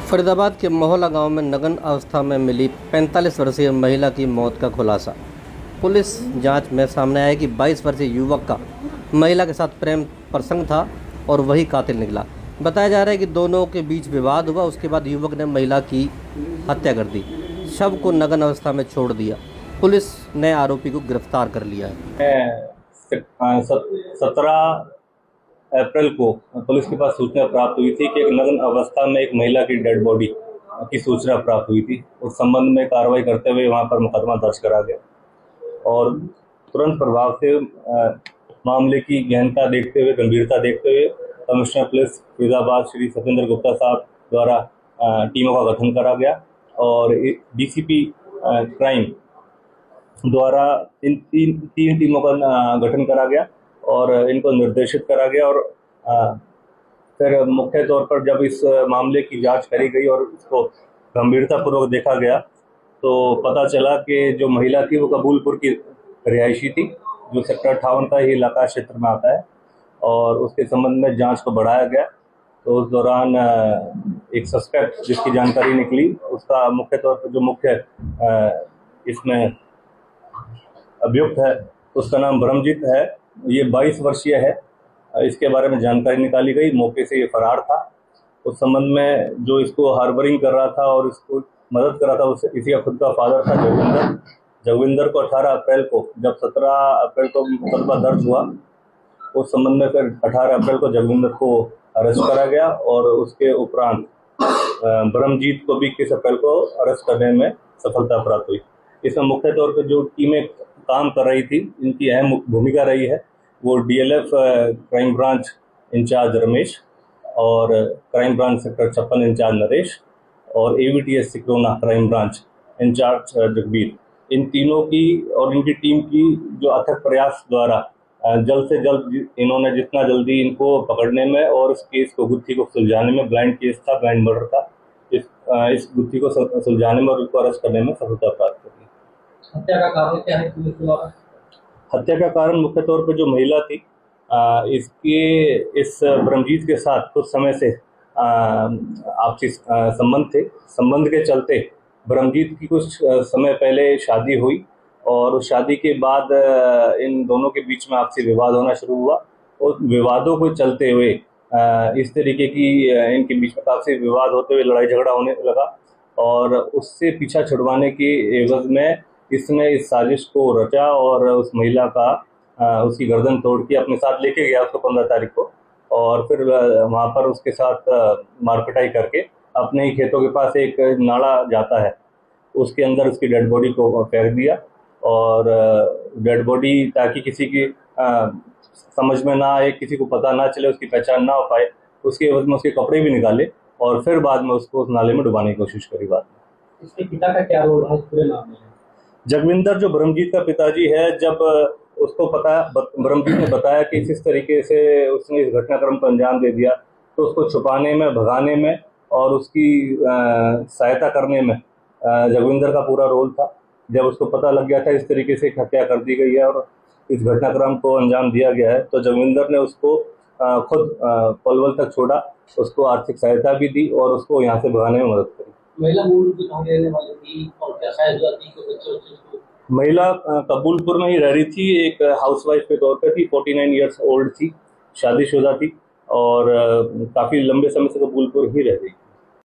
फरीदाबाद के मोहला गांव में नग्न अवस्था में मिली 45 वर्षीय महिला की मौत का खुलासा। पुलिस जांच में सामने आया कि 22 वर्षीय युवक का महिला के साथ प्रेम प्रसंग था और वही कातिल निकला। बताया जा रहा है कि दोनों के बीच विवाद हुआ, उसके बाद युवक ने महिला की हत्या कर दी, शव को नग्न अवस्था में छोड़ दिया। पुलिस ने आरोपी को गिरफ्तार कर लिया है। 17 अप्रैल को पुलिस के पास सूचना प्राप्त हुई थी कि एक नग्न अवस्था में एक महिला की डेड बॉडी की सूचना प्राप्त हुई थी। उस संबंध में कार्रवाई करते हुए वहां पर मुकदमा दर्ज करा गया और तुरंत प्रभाव से मामले की गहनता देखते हुए, गंभीरता देखते हुए कमिश्नर पुलिस फरीदाबाद श्री सत्येंद्र गुप्ता साहब द्वारा टीमों का गठन करा गया और डीसीपी क्राइम द्वारा इन तीन टीमों का गठन करा गया और इनको निर्देशित करा गया। और फिर मुख्य तौर पर जब इस मामले की जांच करी गई और इसको गंभीरतापूर्वक देखा गया तो पता चला कि जो महिला थी वो कबूलपुर की रिहायशी थी, जो सेक्टर 58 का ही इलाका क्षेत्र में आता है, और उसके संबंध में जांच को बढ़ाया गया। तो उस दौरान एक सस्पेक्ट जिसकी जानकारी निकली, उसका मुख्य तौर पर जो मुख्य इसमें अभियुक्त है उसका नाम ब्रह्मजीत है। ये 22 वर्षीय है। इसके बारे में जानकारी निकाली गई, मौके से ये फरार था। उस संबंध में जो इसको हार्बरिंग कर रहा था और इसको मदद कर रहा था उससे किसी का खुद का फादर था जगविंदर को 18 अप्रैल को, जब 17 अप्रैल को मुकदमा दर्ज हुआ, उस संबंध में फिर 18 अप्रैल को जगविंदर को अरेस्ट करा गया और उसके उपरांत ब्रह्मजीत को भी 21 अप्रैल को अरेस्ट करने में सफलता प्राप्त हुई। इसमें मुख्य तौर पर जो टीमें काम कर रही थी, इनकी अहम भूमिका रही है वो DLF crime branch incharge Ramesh और crime branch sector 56 incharge Naresh और एवीटीएस सिक्रोना क्राइम ब्रांच इंचार्ज जगबीर। इन तीनों की और इनकी टीम की जो अथक प्रयास द्वारा जल्द से जल्द इन्होंने जितना जल्दी इनको पकड़ने में और इस केस को, गुत्थी को सुलझाने में, ब्लाइंड केस था, ब्लाइंड मर्डर था, इस गुत्थी को सुलझाने में और उसको अरेस्ट करने में सफलता प्राप्त की। हत्या का कारण क्या है पुलिस द्वारा? हत्या का कारण मुख्य तौर पर जो महिला थी, इस ब्रह्मजीत के साथ कुछ समय से आपसी संबंध थे। संबंध के चलते ब्रह्मजीत की कुछ समय पहले शादी हुई और उस शादी के बाद इन दोनों के बीच में आपसी विवाद होना शुरू हुआ और विवादों को चलते हुए इस तरीके की इनके बीच में काफी विवाद होते हुए लड़ाई झगड़ा होने लगा और उससे पीछा छुड़वाने की एवज में इसने इस साजिश को रचा और उस महिला का उसकी गर्दन तोड़ के अपने साथ लेके गया उसको 15 तारीख को, और फिर वहाँ पर उसके साथ मारपिटाई करके अपने ही खेतों के पास एक नाला जाता है, उसके अंदर उसकी डेड बॉडी को फेंक दिया और डेड बॉडी ताकि किसी की समझ में ना आए, किसी को पता ना चले, उसकी पहचान ना हो पाए, उसके एवज में उसके कपड़े भी निकाले और फिर बाद में उसको उस नाले में डुबाने की कोशिश करी। बाद में इसके पिता का क्या रोल है पूरे मामले में? जगविंदर जो ब्रह्मजीत का पिताजी है, जब उसको पता, ब्रह्मजीत ने बताया कि किस तरीके से उसने इस घटनाक्रम को अंजाम दे दिया, तो उसको छुपाने में, भगाने में और उसकी सहायता करने में जगविंदर का पूरा रोल था। जब उसको पता लग गया था इस तरीके से हत्या कर दी गई है और इस घटनाक्रम को अंजाम दिया गया है, तो जगविंदर ने उसको खुद पलवल तक छोड़ा, उसको आर्थिक सहायता भी दी और उसको यहाँ से भगाने में मदद करी। महिला मूल रूप से कहाँ रहने वाली थी और क्या शायद महिला कबूलपुर में ही रह रही थी, एक हाउसवाइफ के तौर पे थी, 49 ईयर्स ओल्ड थी, शादीशुदा थी और काफ़ी लंबे समय से कबूलपुर ही रह रही।